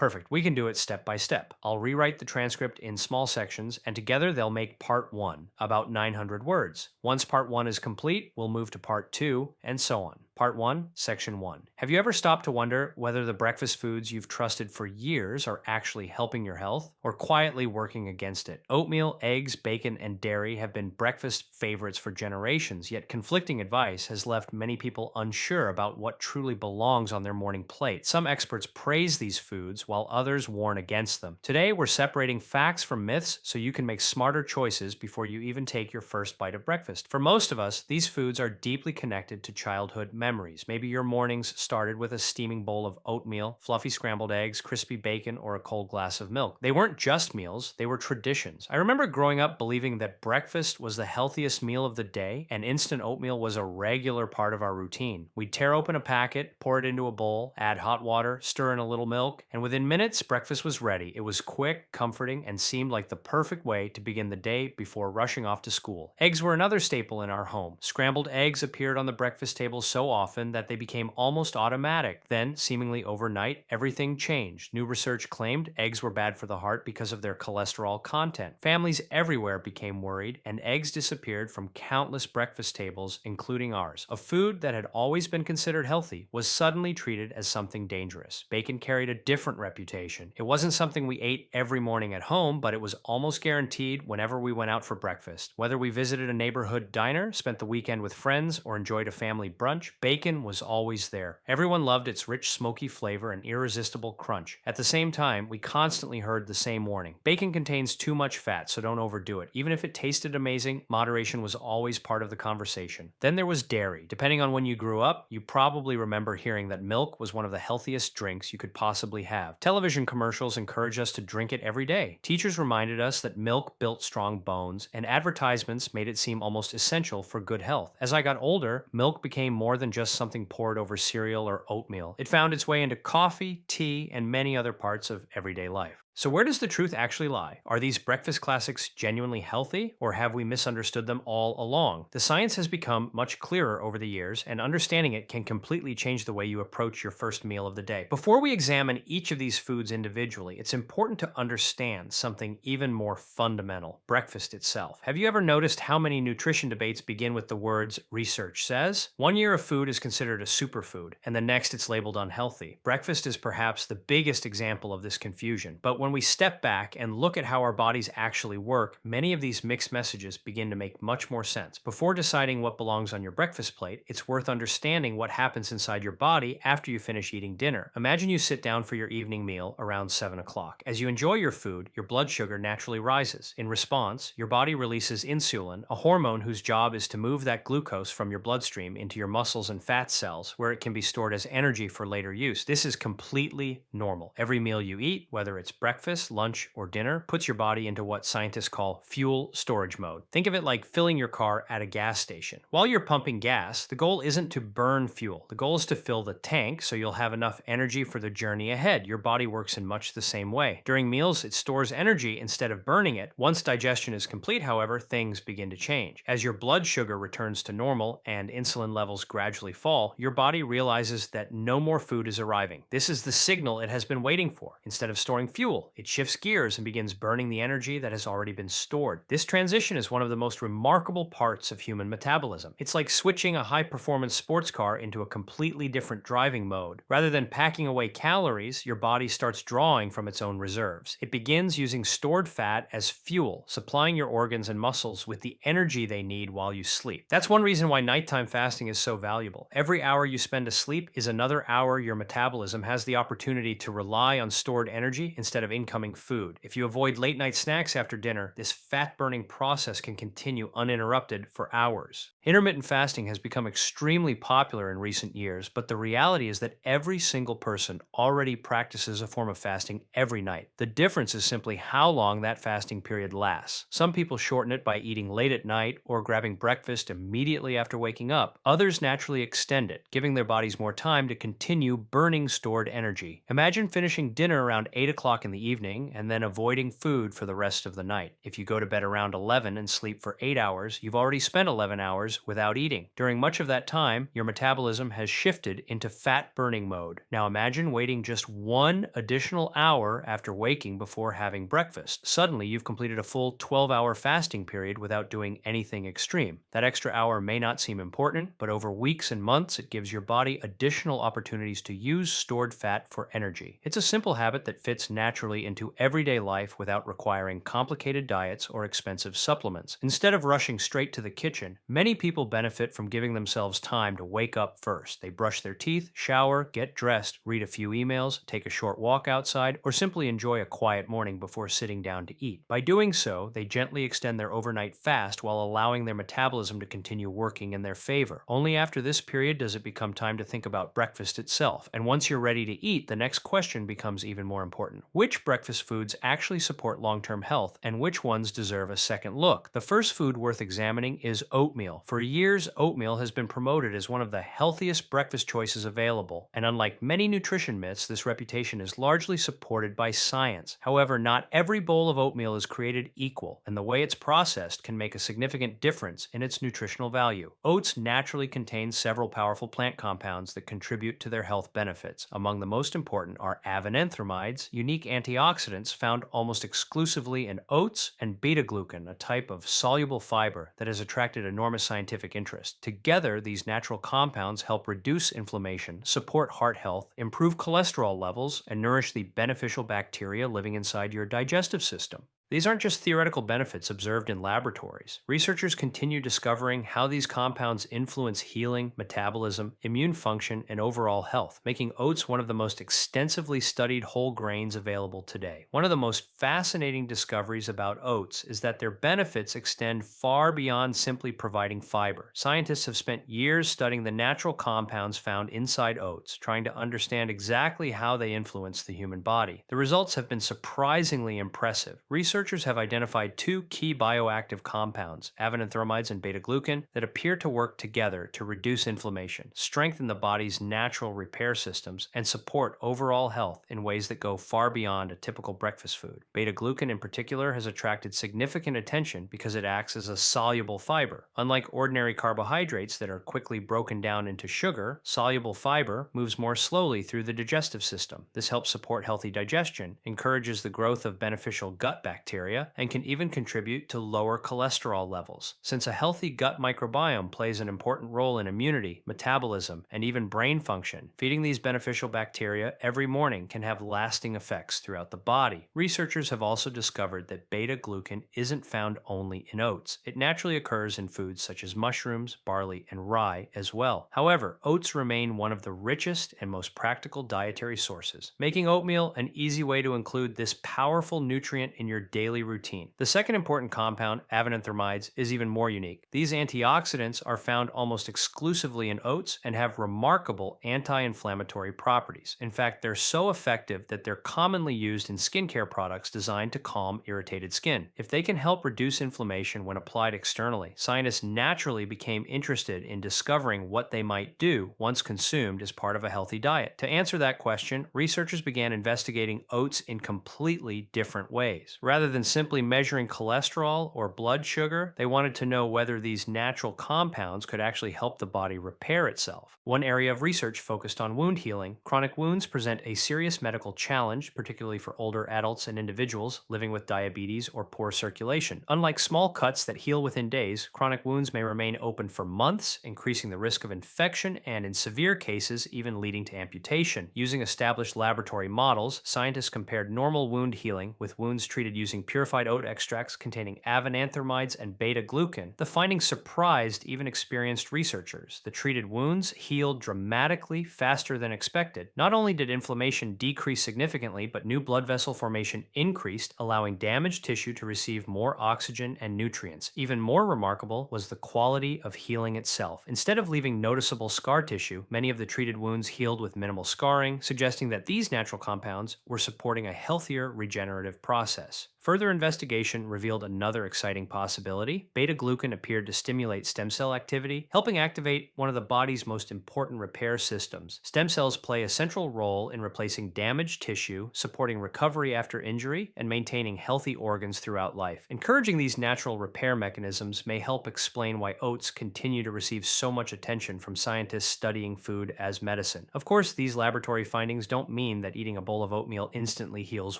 Perfect. We can do it step by step. I'll rewrite the transcript in small sections, and together they'll make part one, about 900 words. Once part one is complete, we'll move to part two, and so on. Part one, section one. Have you ever stopped to wonder whether the breakfast foods you've trusted for years are actually helping your health or quietly working against it? Oatmeal, eggs, bacon, and dairy have been breakfast favorites for generations, yet conflicting advice has left many people unsure about what truly belongs on their morning plate. Some experts praise these foods while others warn against them. Today, we're separating facts from myths so you can make smarter choices before you even take your first bite of breakfast. For most of us, these foods are deeply connected to childhood memories. Maybe your mornings started with a steaming bowl of oatmeal, fluffy scrambled eggs, crispy bacon, or a cold glass of milk. They weren't just meals, they were traditions. I remember growing up believing that breakfast was the healthiest meal of the day, and instant oatmeal was a regular part of our routine. We'd tear open a packet, pour it into a bowl, add hot water, stir in a little milk, and within minutes, breakfast was ready. It was quick, comforting, and seemed like the perfect way to begin the day before rushing off to school. Eggs were another staple in our home. Scrambled eggs appeared on the breakfast table so often that they became almost automatic. Then, seemingly overnight, everything changed. New research claimed eggs were bad for the heart because of their cholesterol content. Families everywhere became worried, and eggs disappeared from countless breakfast tables, including ours. A food that had always been considered healthy was suddenly treated as something dangerous. Bacon carried a different reputation. It wasn't something we ate every morning at home, but it was almost guaranteed whenever we went out for breakfast. Whether we visited a neighborhood diner, spent the weekend with friends, or enjoyed a family brunch, bacon was always there. Everyone loved its rich, smoky flavor and irresistible crunch. At the same time, we constantly heard the same warning. Bacon contains too much fat, so don't overdo it. Even if it tasted amazing, moderation was always part of the conversation. Then there was dairy. Depending on when you grew up, you probably remember hearing that milk was one of the healthiest drinks you could possibly have. Television commercials encouraged us to drink it every day. Teachers reminded us that milk built strong bones, and advertisements made it seem almost essential for good health. As I got older, milk became more than just something poured over cereal or oatmeal. It found its way into coffee, tea, and many other parts of everyday life. So where does the truth actually lie? Are these breakfast classics genuinely healthy, or have we misunderstood them all along? The science has become much clearer over the years, and understanding it can completely change the way you approach your first meal of the day. Before we examine each of these foods individually, it's important to understand something even more fundamental: breakfast itself. Have you ever noticed how many nutrition debates begin with the words "research says"? One year a food is considered a superfood, and the next it's labeled unhealthy. Breakfast is perhaps the biggest example of this confusion, but when we step back and look at how our bodies actually work, many of these mixed messages begin to make much more sense. Before deciding what belongs on your breakfast plate, it's worth understanding what happens inside your body after you finish eating dinner. Imagine you sit down for your evening meal around 7 o'clock. As you enjoy your food, your blood sugar naturally rises. In response, your body releases insulin, a hormone whose job is to move that glucose from your bloodstream into your muscles and fat cells, where it can be stored as energy for later use. This is completely normal. Every meal you eat, whether it's breakfast, lunch, or dinner, puts your body into what scientists call fuel storage mode. Think of it like filling your car at a gas station. While you're pumping gas, the goal isn't to burn fuel. The goal is to fill the tank so you'll have enough energy for the journey ahead. Your body works in much the same way. During meals, it stores energy instead of burning it. Once digestion is complete, however, things begin to change. As your blood sugar returns to normal and insulin levels gradually fall, your body realizes that no more food is arriving. This is the signal it has been waiting for. Instead of storing fuel, it shifts gears and begins burning the energy that has already been stored. This transition is one of the most remarkable parts of human metabolism. It's like switching a high-performance sports car into a completely different driving mode. Rather than packing away calories, your body starts drawing from its own reserves. It begins using stored fat as fuel, supplying your organs and muscles with the energy they need while you sleep. That's one reason why nighttime fasting is so valuable. Every hour you spend asleep is another hour your metabolism has the opportunity to rely on stored energy instead of incoming food. If you avoid late night snacks after dinner, this fat burning process can continue uninterrupted for hours. Intermittent fasting has become extremely popular in recent years, but the reality is that every single person already practices a form of fasting every night. The difference is simply how long that fasting period lasts. Some people shorten it by eating late at night or grabbing breakfast immediately after waking up. Others naturally extend it, giving their bodies more time to continue burning stored energy. Imagine finishing dinner around 8 o'clock in the evening and then avoiding food for the rest of the night. If you go to bed around 11 and sleep for 8 hours, you've already spent 11 hours hours without eating. During much of that time, your metabolism has shifted into fat burning mode. Now imagine waiting just 1 additional hour after waking before having breakfast. Suddenly, you've completed a full 12-hour fasting period without doing anything extreme. That extra hour may not seem important, but over weeks and months, it gives your body additional opportunities to use stored fat for energy. It's a simple habit that fits naturally into everyday life without requiring complicated diets or expensive supplements. Instead of rushing straight to the kitchen, many people benefit from giving themselves time to wake up first. They brush their teeth, shower, get dressed, read a few emails, take a short walk outside, or simply enjoy a quiet morning before sitting down to eat. By doing so, they gently extend their overnight fast while allowing their metabolism to continue working in their favor. Only after this period does it become time to think about breakfast itself. And once you're ready to eat, the next question becomes even more important. Which breakfast foods actually support long-term health, and which ones deserve a second look? The first food worth examining is oatmeal. For years, oatmeal has been promoted as one of the healthiest breakfast choices available, and unlike many nutrition myths, this reputation is largely supported by science. However, not every bowl of oatmeal is created equal, and the way it's processed can make a significant difference in its nutritional value. Oats naturally contain several powerful plant compounds that contribute to their health benefits. Among the most important are avenanthramides, unique antioxidants found almost exclusively in oats, and beta-glucan, a type of soluble fiber that has attracted enormous scientific interest. Together, these natural compounds help reduce inflammation, support heart health, improve cholesterol levels, and nourish the beneficial bacteria living inside your digestive system. These aren't just theoretical benefits observed in laboratories. Researchers continue discovering how these compounds influence healing, metabolism, immune function, and overall health, making oats one of the most extensively studied whole grains available today. One of the most fascinating discoveries about oats is that their benefits extend far beyond simply providing fiber. Scientists have spent years studying the natural compounds found inside oats, trying to understand exactly how they influence the human body. The results have been surprisingly impressive. Researchers have identified two key bioactive compounds, avenanthramides and beta-glucan, that appear to work together to reduce inflammation, strengthen the body's natural repair systems, and support overall health in ways that go far beyond a typical breakfast food. Beta-glucan in particular has attracted significant attention because it acts as a soluble fiber. Unlike ordinary carbohydrates that are quickly broken down into sugar, soluble fiber moves more slowly through the digestive system. This helps support healthy digestion, encourages the growth of beneficial gut bacteria, and can even contribute to lower cholesterol levels. Since a healthy gut microbiome plays an important role in immunity, metabolism, and even brain function, feeding these beneficial bacteria every morning can have lasting effects throughout the body. Researchers have also discovered that beta-glucan isn't found only in oats. It naturally occurs in foods such as mushrooms, barley, and rye as well. However, oats remain one of the richest and most practical dietary sources, making oatmeal an easy way to include this powerful nutrient in your daily routine. The second important compound, avenanthramides, is even more unique. These antioxidants are found almost exclusively in oats and have remarkable anti-inflammatory properties. In fact, they're so effective that they're commonly used in skincare products designed to calm irritated skin. If they can help reduce inflammation when applied externally, scientists naturally became interested in discovering what they might do once consumed as part of a healthy diet. To answer that question, researchers began investigating oats in completely different ways. Rather than simply measuring cholesterol or blood sugar, they wanted to know whether these natural compounds could actually help the body repair itself. One area of research focused on wound healing. Chronic wounds present a serious medical challenge, particularly for older adults and individuals living with diabetes or poor circulation. Unlike small cuts that heal within days, chronic wounds may remain open for months, increasing the risk of infection and, in severe cases, even leading to amputation. Using established laboratory models, scientists compared normal wound healing with wounds treated using purified oat extracts containing avenanthramides and beta-glucan. The findings surprised even experienced researchers. The treated wounds healed dramatically faster than expected. Not only did inflammation decrease significantly, but new blood vessel formation increased, allowing damaged tissue to receive more oxygen and nutrients. Even more remarkable was the quality of healing itself. Instead of leaving noticeable scar tissue, many of the treated wounds healed with minimal scarring, suggesting that these natural compounds were supporting a healthier regenerative process. Further investigation revealed another exciting possibility. Beta glucan appeared to stimulate stem cell activity, helping activate one of the body's most important repair systems. Stem cells play a central role in replacing damaged tissue, supporting recovery after injury, and maintaining healthy organs throughout life. Encouraging these natural repair mechanisms may help explain why oats continue to receive so much attention from scientists studying food as medicine. Of course, these laboratory findings don't mean that eating a bowl of oatmeal instantly heals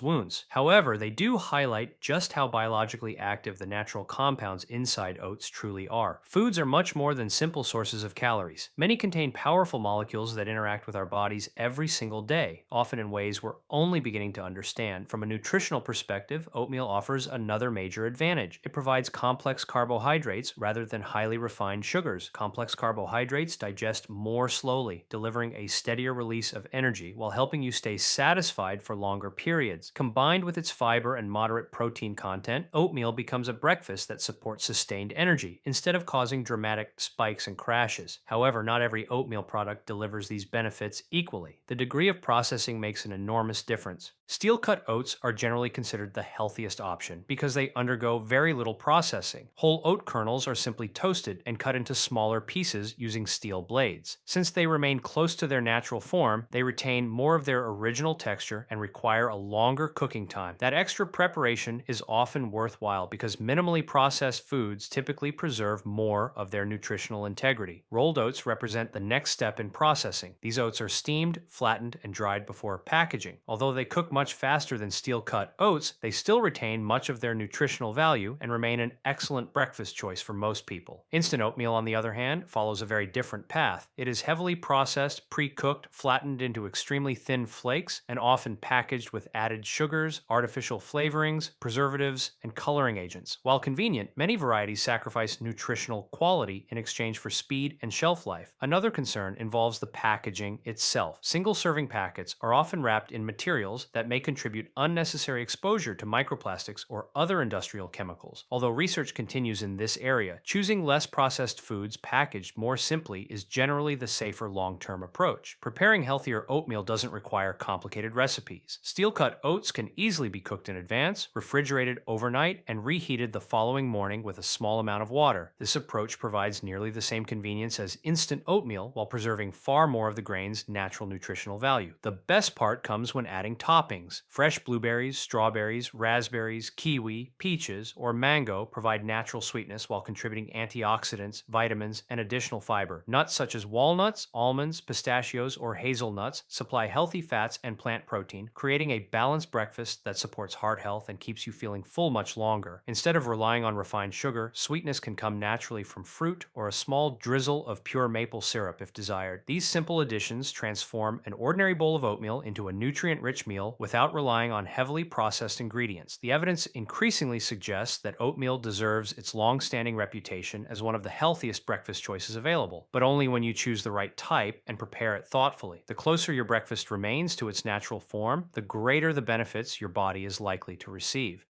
wounds. However, they do highlight just how biologically active the natural compounds inside oats truly are. Foods are much more than simple sources of calories. Many contain powerful molecules that interact with our bodies every single day, often in ways we're only beginning to understand. From a nutritional perspective, oatmeal offers another major advantage. It provides complex carbohydrates rather than highly refined sugars. Complex carbohydrates digest more slowly, delivering a steadier release of energy while helping you stay satisfied for longer periods. Combined with its fiber and moderate protein content, oatmeal becomes a breakfast that supports sustained energy instead of causing dramatic spikes and crashes. However, not every oatmeal product delivers these benefits equally. The degree of processing makes an enormous difference. Steel cut oats are generally considered the healthiest option because they undergo very little processing. Whole oat kernels are simply toasted and cut into smaller pieces using steel blades. Since they remain close to their natural form, they retain more of their original texture and require a longer cooking time. That extra preparation is often worthwhile because minimally processed foods typically preserve more of their nutritional integrity. Rolled oats represent the next step in processing. These oats are steamed, flattened, and dried before packaging. Although they cook much faster than steel-cut oats, they still retain much of their nutritional value and remain an excellent breakfast choice for most people. Instant oatmeal, on the other hand, follows a very different path. It is heavily processed, pre-cooked, flattened into extremely thin flakes, and often packaged with added sugars, artificial flavorings, preservatives, and coloring agents. While convenient, many varieties sacrifice nutritional quality in exchange for speed and shelf life. Another concern involves the packaging itself. Single-serving packets are often wrapped in materials that may contribute unnecessary exposure to microplastics or other industrial chemicals. Although research continues in this area, choosing less processed foods packaged more simply is generally the safer long-term approach. Preparing healthier oatmeal doesn't require complicated recipes. Steel-cut oats can easily be cooked in advance, refrigerated overnight, and reheated the following morning with a small amount of water. This approach provides nearly the same convenience as instant oatmeal while preserving far more of the grain's natural nutritional value. The best part comes when adding toppings. Fresh blueberries, strawberries, raspberries, kiwi, peaches, or mango provide natural sweetness while contributing antioxidants, vitamins, and additional fiber. Nuts such as walnuts, almonds, pistachios, or hazelnuts supply healthy fats and plant protein, creating a balanced breakfast that supports heart health and keeps you feeling full much longer. Instead of relying on refined sugar, sweetness can come naturally from fruit or a small drizzle of pure maple syrup if desired. These simple additions transform an ordinary bowl of oatmeal into a nutrient-rich meal without relying on heavily processed ingredients. The evidence increasingly suggests that oatmeal deserves its long-standing reputation as one of the healthiest breakfast choices available, but only when you choose the right type and prepare it thoughtfully. The closer your breakfast remains to its natural form, the greater the benefits your body is likely to receive.